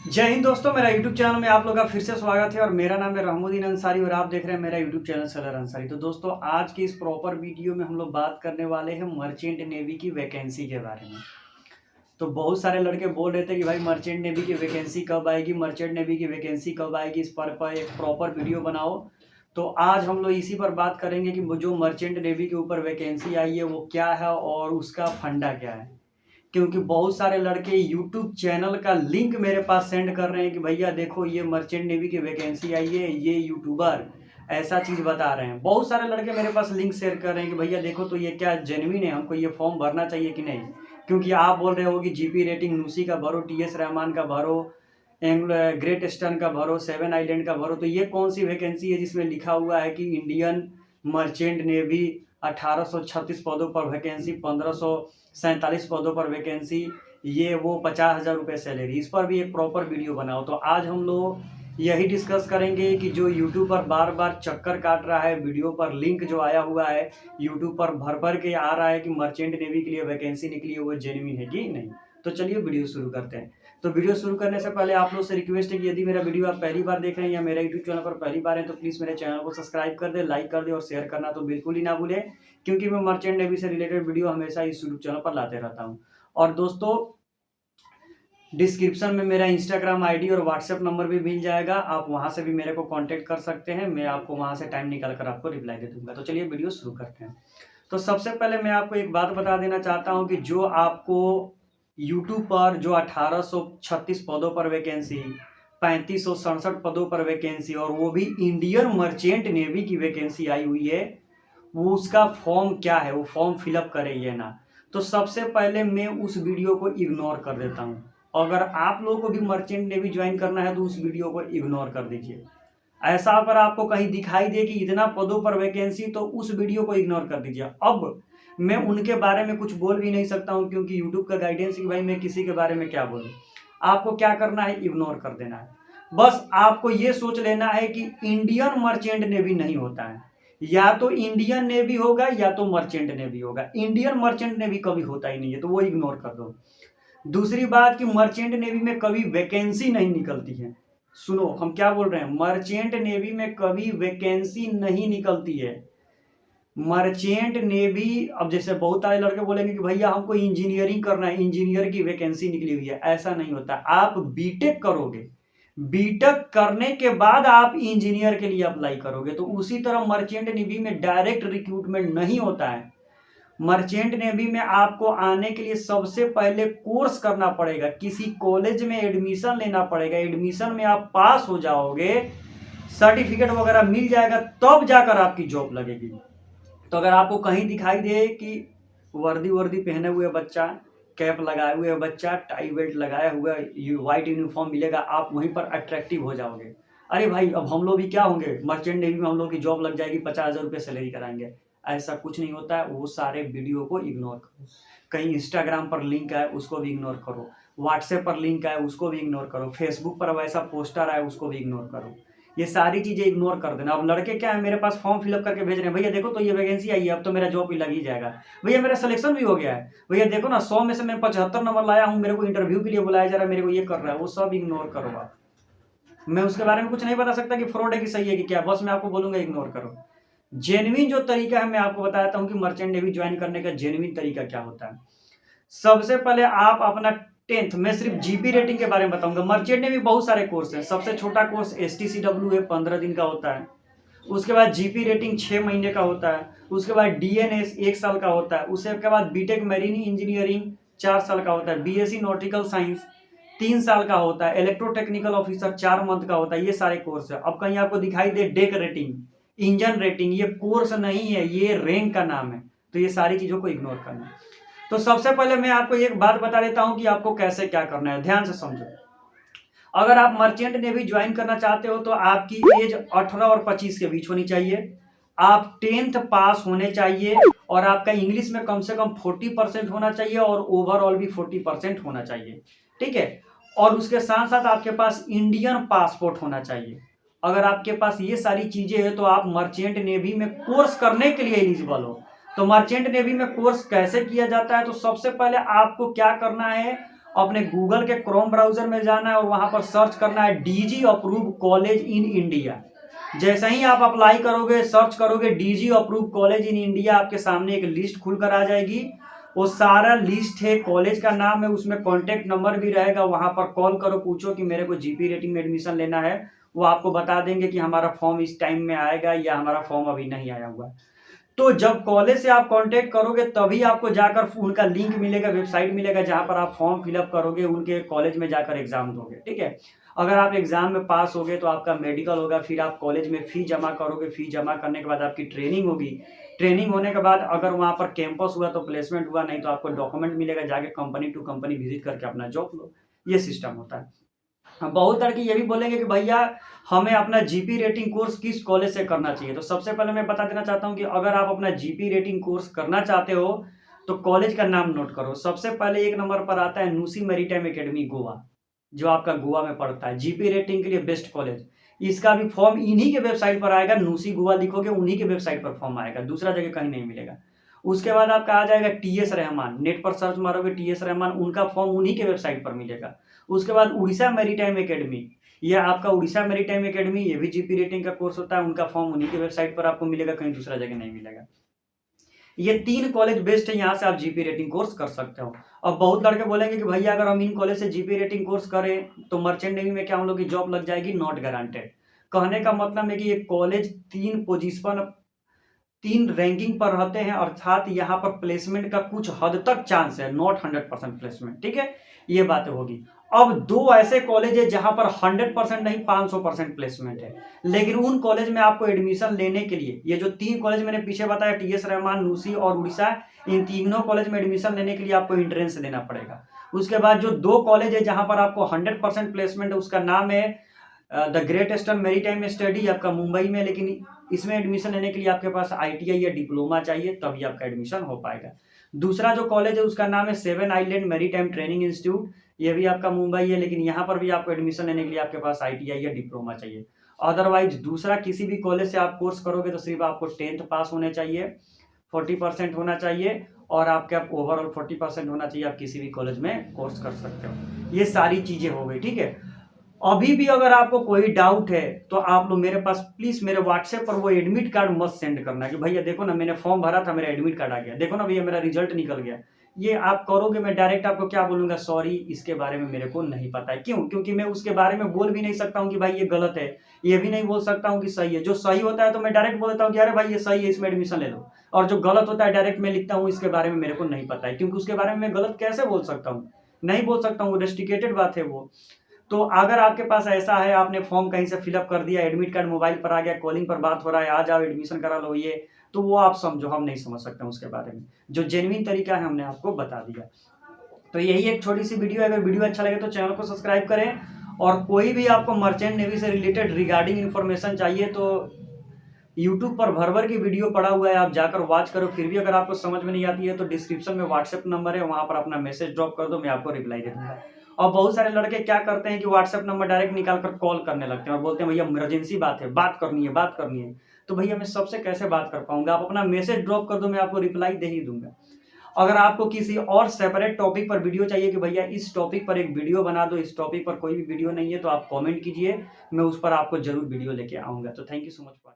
जय हिंद दोस्तों, मेरा यूट्यूब चैनल में आप लोग का फिर से स्वागत है और मेरा नाम है रहमुद्दीन अंसारी और आप देख रहे हैं मेरा यूट्यूब चैनल सेलर अंसारी। तो दोस्तों, आज की इस प्रॉपर वीडियो में हम लोग बात करने वाले हैं मर्चेंट नेवी की वैकेंसी के बारे में। तो बहुत सारे लड़के बोल रहे थे कि भाई मर्चेंट नेवी की वैकेंसी कब आएगी, मर्चेंट नेवी की वैकेंसी कब आएगी, इस पर एक प्रॉपर वीडियो बनाओ। तो आज हम लोग इसी पर बात करेंगे कि जो मर्चेंट नेवी के ऊपर वैकेंसी आई है वो क्या है और उसका फंडा क्या है। क्योंकि बहुत सारे लड़के यूट्यूब चैनल का लिंक मेरे पास सेंड कर रहे हैं कि भैया देखो ये मर्चेंट नेवी की वैकेंसी आई है, ये यूट्यूबर ऐसा चीज़ बता रहे हैं। बहुत सारे लड़के मेरे पास लिंक शेयर कर रहे हैं कि भैया देखो तो ये क्या जेन्युइन है, हमको ये फॉर्म भरना चाहिए कि नहीं। क्योंकि आप बोल रहे हो कि जीपी रेटिंग न्यूसी का भरो, टीएस रहमान का भरो, ग्रेट ईस्टर्न का भरो, सेवन आइलैंड का भरो। तो ये कौन सी वैकेंसी है जिसमें लिखा हुआ है कि इंडियन मर्चेंट नेवी 1836 पदों पर वैकेंसी, 1547 पदों पर वैकेंसी, ये वो 50,000 रुपये सैलरी। इस पर भी एक प्रॉपर वीडियो बनाओ। तो आज हम लोग यही डिस्कस करेंगे कि जो यूट्यूब पर बार बार चक्कर काट रहा है, वीडियो पर लिंक जो आया हुआ है यूट्यूब पर भर भर के आ रहा है कि मर्चेंट नेवी के लिए वैकेंसी निकली है, वो जेन्युइन है कि नहीं। तो चलिए वीडियो शुरू करते हैं। तो वीडियो शुरू करने से पहले आप लोग से रिक्वेस्ट है कि यदि मेरा वीडियो आप पहली बार देख रहे हैं या मेरे यूट्यूब चैनल पर पहली बार है तो प्लीज़ मेरे चैनल को सब्सक्राइब कर दे, लाइक कर दे और शेयर करना तो बिल्कुल ही ना भूलें। क्योंकि मैं मर्चेंट नेवी से रिलेटेड वीडियो हमेशा इस यूट्यूब चैनल पर लाते रहता हूँ। और दोस्तों, डिस्क्रिप्शन में मेरा इंस्टाग्राम आईडी और व्हाट्सएप नंबर भी मिल जाएगा, आप वहां से भी मेरे को कांटेक्ट कर सकते हैं। मैं आपको वहां से टाइम निकाल कर आपको रिप्लाई दे दूंगा। तो चलिए वीडियो शुरू करते हैं। तो सबसे पहले मैं आपको एक बात बता देना चाहता हूं कि जो आपको यूट्यूब पर जो 1836 पदों पर वैकेंसी, 3567 पदों पर वैकेंसी और वो भी इंडियन मर्चेंट नेवी की वैकेंसी आई हुई है, वो उसका फॉर्म क्या है, वो फॉर्म फिलअप करे या ना। तो सबसे पहले मैं उस वीडियो को इग्नोर कर देता हूँ। अगर आप लोगों को भी मर्चेंट नेवी ज्वाइन करना है तो उस वीडियो को इग्नोर कर दीजिए। ऐसा अगर आपको कहीं दिखाई दे कि इतना पदों पर वैकेंसी, तो उस वीडियो को इग्नोर कर दीजिए। अब मैं उनके बारे में कुछ बोल भी नहीं सकता हूं क्योंकि यूट्यूब का गाइडेंस है कि भाई मैं किसी के बारे में क्या बोलूं। आपको क्या करना है, इग्नोर कर देना है। बस आपको ये सोच लेना है कि इंडियन मर्चेंट नेवी नहीं होता है, या तो इंडियन नेवी होगा या तो मर्चेंट नेवी होगा। इंडियन मर्चेंट नेवी कभी होता ही नहीं है, तो वो इग्नोर कर दो। दूसरी बात कि मर्चेंट नेवी में कभी वैकेंसी नहीं निकलती है। सुनो हम क्या बोल रहे हैं, मर्चेंट नेवी में कभी वैकेंसी नहीं निकलती है। मर्चेंट नेवी, अब जैसे बहुत सारे लड़के बोलेंगे कि भैया हमको इंजीनियरिंग करना है, इंजीनियर की वैकेंसी निकली हुई है। ऐसा नहीं होता। आप बीटेक करोगे, बीटेक करने के बाद आप इंजीनियर के लिए अप्लाई करोगे। तो उसी तरह मर्चेंट नेवी में डायरेक्ट रिक्रूटमेंट नहीं होता है। मर्चेंट नेवी में आपको आने के लिए सबसे पहले कोर्स करना पड़ेगा, किसी कॉलेज में एडमिशन लेना पड़ेगा। एडमिशन में आप पास हो जाओगे, सर्टिफिकेट वगैरह मिल जाएगा, तब जाकर आपकी जॉब लगेगी। तो अगर आपको कहीं दिखाई दे कि वर्दी वर्दी पहने हुए बच्चा, कैप लगाए हुए बच्चा, टाई बेल्ट लगाया हुआ, व्हाइट यूनिफॉर्म मिलेगा, आप वहीं पर अट्रैक्टिव हो जाओगे। अरे भाई अब हम लोग भी क्या होंगे, मर्चेंट नेवी में हम लोग की जॉब लग जाएगी, 50,000 रुपये सैलरी कराएंगे। ऐसा कुछ नहीं होता है। वो सारे वीडियो को इग्नोर करो। कहीं इंस्टाग्राम पर लिंक आए उसको भी इग्नोर करो, व्हाट्सएप पर लिंक आए उसको भी इग्नोर करो, फेसबुक पर वैसा पोस्टर आए उसको भी इग्नोर करो। ये सारी चीजें इग्नोर कर देना। अब लड़के क्या है, मेरे पास फॉर्म फिलअप करके भेज रहे हैं, भैया देखो तो ये वैकेंसी आई है, अब तो मेरा जॉब भी लग ही जाएगा, भैया मेरा सिलेक्शन भी हो गया है, भैया देखो ना 100 में से मैं 75 नंबर लाया हूँ, मेरे को इंटरव्यू के लिए बुलाया जा रहा है, मेरे को ये कर रहा है। वो सब इग्नोर करो आप। मैं उसके बारे में कुछ नहीं बता सकता कि फ्रॉड है कि सही है कि क्या, बस मैं आपको बोलूंगा इग्नोर करो। जेन्युइन जो तरीका है मैं आपको बताता हूं कि मर्चेंट नेवी ज्वाइन करने का जेन्युइन तरीका क्या होता है। सबसे पहले आप अपना 10th, मैं सिर्फ जीपी रेटिंग के बारे में बताऊंगा। मर्चेंट नेवी बहुत सारे कोर्स हैं। सबसे छोटा कोर्स एसटीसीडब्ल्यू है, 15 दिन का होता है। उसके बाद जीपी रेटिंग 6 महीने का होता है। उसके बाद डीएनएस 1 साल का होता है। उसके बाद बीटेक मैरीन इंजीनियरिंग 4 साल का होता है। बीएससी नॉटिकल साइंस 3 साल का होता है। इलेक्ट्रोटेक्निकल ऑफिसर 4 मंथ का होता है। ये सारे कोर्स है। अब कहीं आपको दिखाई दे डेक रेटिंग, इंजन रेटिंग, ये कोर्स नहीं है, ये रैंक का नाम है। तो ये सारी चीजों को इग्नोर करना। तो सबसे पहले मैं आपको एक बात बता देता हूं कि आपको कैसे क्या करना है, ध्यान से समझो। अगर आप मर्चेंट नेवी ज्वाइन करना चाहते हो तो आपकी एज 18 और 25 के बीच होनी चाहिए। आप 10th पास होने चाहिए और आपका इंग्लिश में कम से कम 40% होना चाहिए और ओवरऑल भी 40% होना चाहिए। ठीक है। और उसके साथ साथ आपके पास इंडियन पासपोर्ट होना चाहिए। अगर आपके पास ये सारी चीजें हैं तो आप मर्चेंट नेवी में कोर्स करने के लिए एलिजिबल हो। तो मर्चेंट नेवी में कोर्स कैसे किया जाता है, तो सबसे पहले आपको क्या करना है, अपने गूगल के क्रोम ब्राउजर में जाना है और वहां पर सर्च करना है DG approve college in India. जैसे ही आप अप्लाई करोगे, सर्च करोगे DG approve college in India, आपके सामने एक लिस्ट खुलकर आ जाएगी। वो सारा लिस्ट है, कॉलेज का नाम है, उसमें कॉन्टेक्ट नंबर भी रहेगा। वहां पर कॉल करो, पूछो कि मेरे को जीपी रेटिंग में एडमिशन लेना है। वो आपको बता देंगे कि हमारा फॉर्म इस टाइम में आएगा या हमारा फॉर्म अभी नहीं आया हुआ है। तो जब कॉलेज से आप कांटेक्ट करोगे तभी आपको जाकर उनका लिंक मिलेगा, वेबसाइट मिलेगा, जहां पर आप फॉर्म फिलअप करोगे, उनके कॉलेज में जाकर एग्जाम दोगे। ठीक है, अगर आप एग्जाम में पास हो गए तो आपका मेडिकल होगा, फिर आप कॉलेज में फी जमा करोगे, फी जमा करने के बाद आपकी ट्रेनिंग होगी। ट्रेनिंग होने के बाद अगर वहां पर कैंपस हुआ तो प्लेसमेंट हुआ, नहीं तो आपको डॉक्यूमेंट मिलेगा, जाके कंपनी टू कंपनी विजिट करके अपना जॉब लो। ये सिस्टम होता है। बहुत लड़के ये भी बोलेंगे कि भैया हमें अपना जीपी रेटिंग कोर्स किस कॉलेज से करना चाहिए। तो सबसे पहले मैं बता देना चाहता हूं कि अगर आप अपना जीपी रेटिंग कोर्स करना चाहते हो तो कॉलेज का नाम नोट करो। सबसे पहले एक नंबर पर आता है नूसी मैरीटाइम एकेडमी गोवा, जो आपका गोवा में पड़ता है। जीपी रेटिंग के लिए बेस्ट कॉलेज। इसका भी फॉर्म इन्हीं के वेबसाइट पर आएगा, नूसी गोवा लिखोगे उन्हीं के वेबसाइट पर फॉर्म आएगा, दूसरा जगह कहीं नहीं मिलेगा। उसके बाद आपका आ जाएगा टीएस रहमान, नेट पर सर्च मारोगे टीएस रहमान, उनका फॉर्म उन्हीं के वेबसाइट पर मिलेगा। उसके बाद उड़ीसा मैरीटाइम एकेडमी, यह आपका उड़ीसा मैरीटाइम एकेडमी, ये भी जीपी रेटिंग का कोर्स होता है, उनका फॉर्म उन्हीं के वेबसाइट पर आपको मिलेगा, कहीं दूसरा जगह नहीं मिलेगा। ये 3 कॉलेज बेस्ट है, यहाँ से आप जीपी रेटिंग कोर्स कर सकते हो। अब बहुत लड़के बोलेंगे कि भैया अगर हम इन कॉलेज से जीपी रेटिंग कोर्स करें तो मर्चेंट नेवी में क्या हम लोग की जॉब लग जाएगी? Not guaranteed. कहने का मतलब है कि ये कॉलेज 3 रैंकिंग पर रहते हैं, अर्थात यहाँ पर प्लेसमेंट का कुछ हद तक चांस है, नॉट 100% प्लेसमेंट। ठीक है, ये बातें होगी। अब 2 ऐसे कॉलेज है जहां पर 100% नहीं 500% प्लेसमेंट है, लेकिन उन कॉलेज में आपको एडमिशन लेने के लिए ये जो 3 कॉलेज मैंने पीछे बताया, टीएस रहमान, नूसी और उड़ीसा, इन तीनों कॉलेज में एडमिशन लेने के लिए आपको एंट्रेंस देना पड़ेगा। उसके बाद जो 2 कॉलेज है जहां पर आपको 100% प्लेसमेंट है, उसका नाम है the great eastern maritime study, आपका मुंबई में, लेकिन इसमें एडमिशन लेने के लिए आपके पास आईटीआई या डिप्लोमा चाहिए, तभी आपका एडमिशन हो पाएगा। दूसरा जो कॉलेज है उसका नाम है 7 आइलैंड मैरीटाइम ट्रेनिंग इंस्टीट्यूट, ये भी आपका मुंबई है, लेकिन यहाँ पर भी आपको एडमिशन लेने के लिए आपके पास आईटीआई या डिप्लोमा चाहिए। अदरवाइज दूसरा किसी भी कॉलेज से आप कोर्स करोगे तो सिर्फ आपको 10th पास होने चाहिए, 40% होना चाहिए, और आपके ओवरऑल 40% होना चाहिए, आप किसी भी कॉलेज में कोर्स कर सकते हो। ये सारी चीजें हो गई। ठीक है, अभी भी अगर आपको कोई डाउट है तो आप लोग मेरे पास प्लीज मेरे व्हाट्सएप पर वो एडमिट कार्ड मत सेंड करना कि भैया देखो ना मैंने फॉर्म भरा था, मेरा एडमिट कार्ड आ गया, देखो ना भैया मेरा रिजल्ट निकल गया। ये आप करोगे, मैं डायरेक्ट आपको क्या बोलूंगा, सॉरी इसके बारे में मेरे को नहीं पता है। क्यों? क्योंकि मैं उसके बारे में बोल भी नहीं सकता हूँ कि भाई ये गलत है, ये भी नहीं बोल सकता हूँ कि सही है। जो सही होता है तो मैं डायरेक्ट बोलता हूँ कि अरे भाई ये सही है, इसमें एडमिशन ले लो, और जो गलत होता है डायरेक्ट मैं लिखता हूँ इसके बारे में मेरे को नहीं पता है, क्योंकि उसके बारे में मैं गलत कैसे बोल सकता हूँ? नहीं बोल सकता हूँ, रेस्ट्रिकेटेड बात है वो। तो अगर आपके पास ऐसा है, आपने फॉर्म कहीं से फिलअप कर दिया, एडमिट कार्ड मोबाइल पर आ गया, कॉलिंग पर बात हो रहा है, आ जाओ एडमिशन करा लो, ये तो वो आप समझो, हम नहीं समझ सकते उसके बारे में। जो जेन्युइन तरीका है हमने आपको बता दिया। तो यही एक छोटी सी वीडियो है। अगर वीडियो अच्छा लगे तो चैनल को सब्सक्राइब करें, और कोई भी आपको मर्चेंट नेवी से रिलेटेड रिगार्डिंग इन्फॉर्मेशन चाहिए तो यूट्यूब पर भर की वीडियो पड़ा हुआ है, आप जाकर वॉच करो। फिर भी अगर आपको समझ में नहीं आती है तो डिस्क्रिप्शन में व्हाट्सएप नंबर है, वहां पर अपना मैसेज ड्रॉप कर दो, मैं आपको रिप्लाई दे दूंगा। और बहुत सारे लड़के क्या करते हैं कि व्हाट्सएप नंबर डायरेक्ट निकाल कर कॉल करने लगते हैं और बोलते हैं भैया इमरजेंसी बात है, बात करनी है, बात करनी है। तो भैया मैं सबसे कैसे बात कर पाऊंगा? आप अपना मैसेज ड्रॉप कर दो, मैं आपको रिप्लाई दे ही दूंगा। अगर आपको किसी और सेपरेट टॉपिक पर वीडियो चाहिए कि भैया इस टॉपिक पर एक वीडियो बना दो, इस टॉपिक पर कोई भी वीडियो नहीं है, तो आप कमेंट कीजिए, मैं उस पर आपको जरूर वीडियो लेके आऊंगा। तो थैंक यू सो मच।